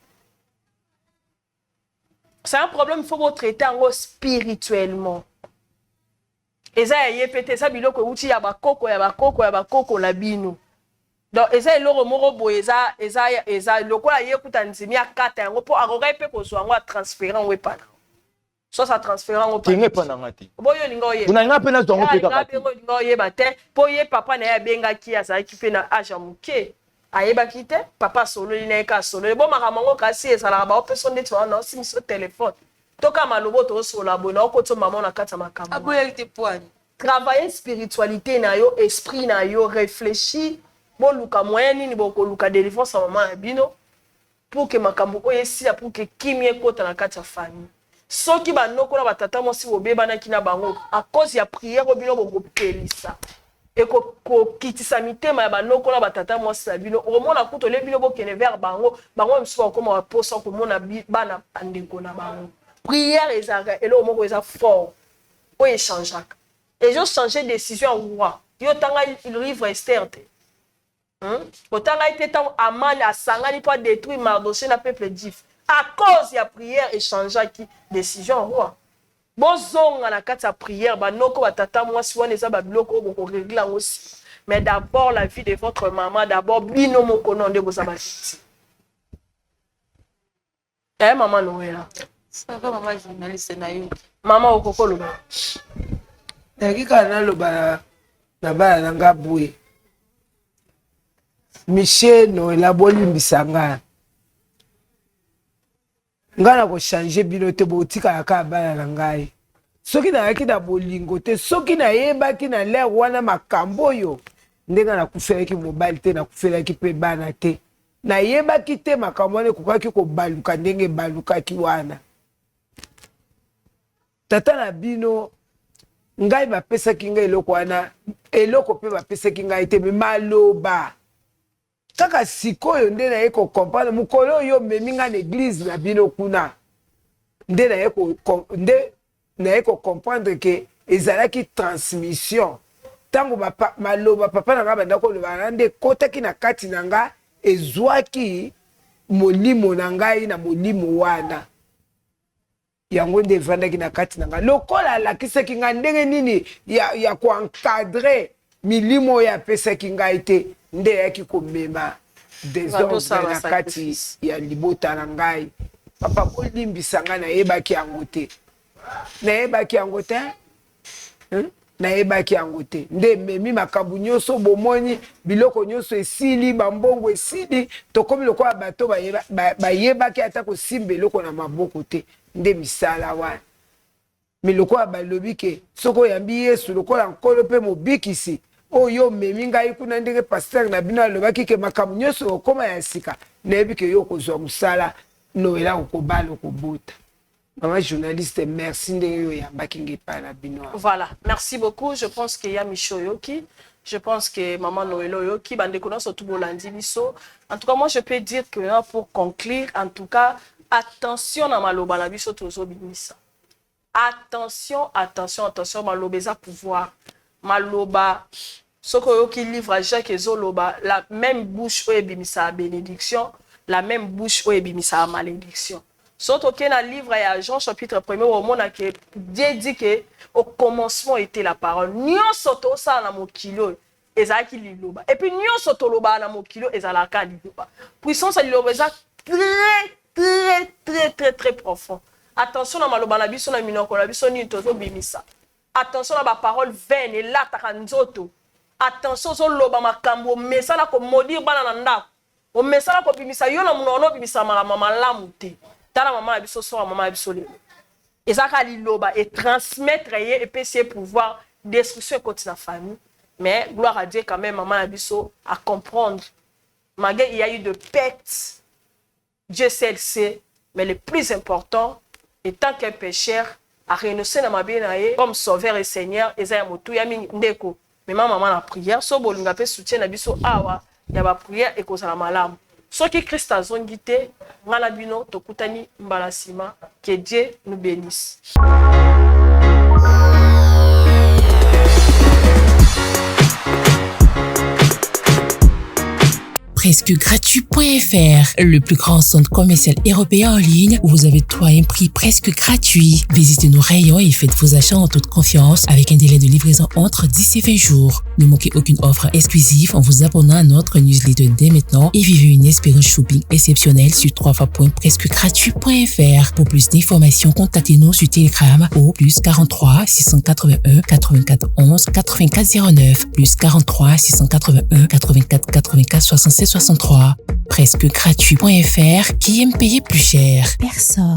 C'est un problème, il faut vous traiter en spirituellement. Et ça y est pété ça biloko uti ya bakoko la bino. Donc et ça loro moro bo eza lokola yekuta nzimi akata yango po akoka pe ko so yango transférant we pana. So ça transférant au pana. Pas na ngati. Boyo lingo ye. Una nga pena zongo pe kaka. Lingo ye bate po ye papa na ya benga ki asa ki pe na aja muke. Ayeba kite papa solo lineka solo. Bo makamango kasi esala ba opeso ndeti wana si miso téléphone. Toka malobo to so la bona okoto maman na kata makambo. Aboya te poani. Travailler spiritualité na yo, esprit na yo, réfléchir. Bon luka moyen ni boko luka délivrance à maman bino pour que makambo oyesi pour que kimie kota na kata famille. Soki ba noko na batata mo si obeba na kina bango à cause ya prière bino boko pelisa. Et ko kitisa mitema ya ba noko na batata mo si bino au moins na kuto le bino bokene vers bango mso ko ma posa ko mona bana andeko na bango. Prière ezaka elo moko eza fort. O échangeaka. Et je changer décision en roi. Yo tanga il livre Esther. Autant a été tant Aman à Sangani pas détruire Mardoché na peuple juif à cause de la prière échangea qui décision roi bozonga na kati ya prière ba noko batata moi si wana eza ba biloko boko régler aussi mais d'abord la vie de votre maman d'abord bino moko nonde boza ba fiti maman Noëlla ça va maman journaliste na yo maman okokolo ba dakika na loba na bana na ngabwe Michel Noëlla bolimbisa nga na ko changer bino te botika ya ka bana na ngai soki na yaki na bolingo te soki na yebaki na lere wana makambo yo ndenga na kufelaki mobile te na kufelaki pe bana te na yebaki te makambo wana kokaki ko baluka ndenge balukaki wana tata na bino ngai bapesaki ngai eloko wana eloko pe bapesaki ngai te me maloba kaka sikoyo nde na ye ko comprendre mukolo yo meminga na église na bino kuna nde na ye ko comprendre que ezalaki transmission tango maloba papa na nga banda ko loba nde kotaki na kati na nga ezwaki molimo na ngai na molimo wana yango nde evandaki na kati na nga lokola alakisaki nga ndenge nini ya koencadre milimo ya apesaki ngai te nde yaki komema désordre na kati ya libota na ngai papa bolimbisa nga nayebaki yango te nayebaki yango te nde memi makambo nyonso bomoni biloko nyonso esili bambongo esili tokomi lokola bato bayebaki ata kosimba eloko na maboko te nde misala wana me lokola balobi ke soki oyambi yesu lokola nkolo mpe mobikisi oyo memi ngai kuna ndenge paster na bino alobaki ke makambo nyonso okoma ya sika nayebi ke yo kozwa mosala noela okobala okobota. Maman journaliste, merci de yambaki pa na bino. Voilà, merci beaucoup. Je pense qu'il y a Micho Yoki. Je pense que Maman Noëlo Yoki, bande kono surtout bolandi biso. En tout cas, moi je peux dire que pour conclure, en tout cas, attention à maloba na biso tozo bimisa. Attention, attention, attention, maloba za pouvoir. Maloba soko yoki livre Jacques Ezoloba, la même bouche où ebimisa a bénédiction, la même bouche où ebimisa a malédiction. Surtout qu'il y a un livre à Jean chapitre 1er où on a dit que au commencement était la parole. Nyon soto ça na mokilo ezaki liloba. Et puis nyon soto loba na mokilo ezalaka liloba. Puissance liloba est très profond. Attention na maloba na biso na minoko na biso ni tozo bimisa. Attention na ba parole vaine et là ta nzoto. Attention so loba makambo mesala ko maudire bana na ndako. O mesala ko bimisa yo na munono bimisa mama lamu te. Tala maman abiso so maman abiso le. Et ça liloba et transmettre et puis c'est pouvoir destruction contre la famille. Mais gloire à Dieu quand même maman abiso à comprendre. Malgré il y a eu de pertes. Dieu sait le sait, mais le plus important étant qu'un pécheur a renoncé à ma bien comme sauveur et seigneur et ça motu ya mingi ndeko. Mais maman la prière so bolinga pe soutien abiso awa ya ba prière et cause la malamu. Ce qui Christ a zongité, Ngalabino, Tokutani, Mbalasima, que Dieu nous bénisse. Presque gratuit.fr, le plus grand centre commercial européen en ligne où vous avez tout à un prix presque gratuit. Visitez nos rayons et faites vos achats en toute confiance avec un délai de livraison entre 10 et 20 jours. Ne manquez aucune offre exclusive en vous abonnant à notre newsletter dès maintenant et vivez une expérience shopping exceptionnelle sur www.presquegratuit.fr. Pour plus d'informations, contactez-nous sur Telegram au plus 43 681 84 11 84 09 plus 43 681 84 84 67 63. Presque gratuit.fr, qui aime payer plus cher. Personne.